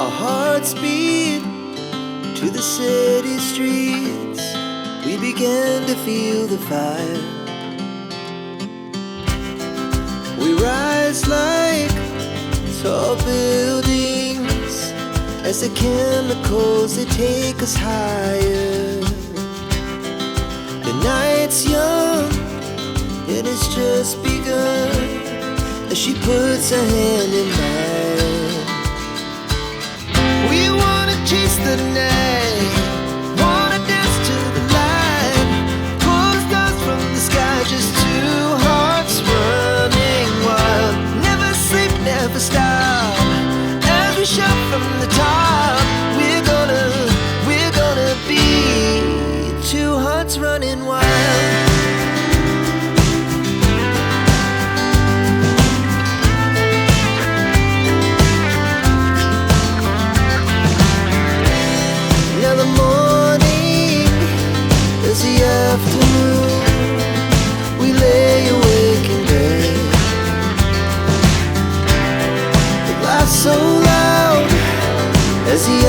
Our hearts beat to the city streets. We began to feel the fire. We rise like tall buildings as the chemicals, they take us higher. The night's young, it has just begun, as she puts her hand in mine. We wanna chase the night, wanna dance to the light, pull the stars from the sky, just two hearts running wild. Never sleep, never stop, as we shout from the top. We're gonna be two hearts running wild. Now the morning is the afternoon. We lay awake in bed. The laughs so loud as the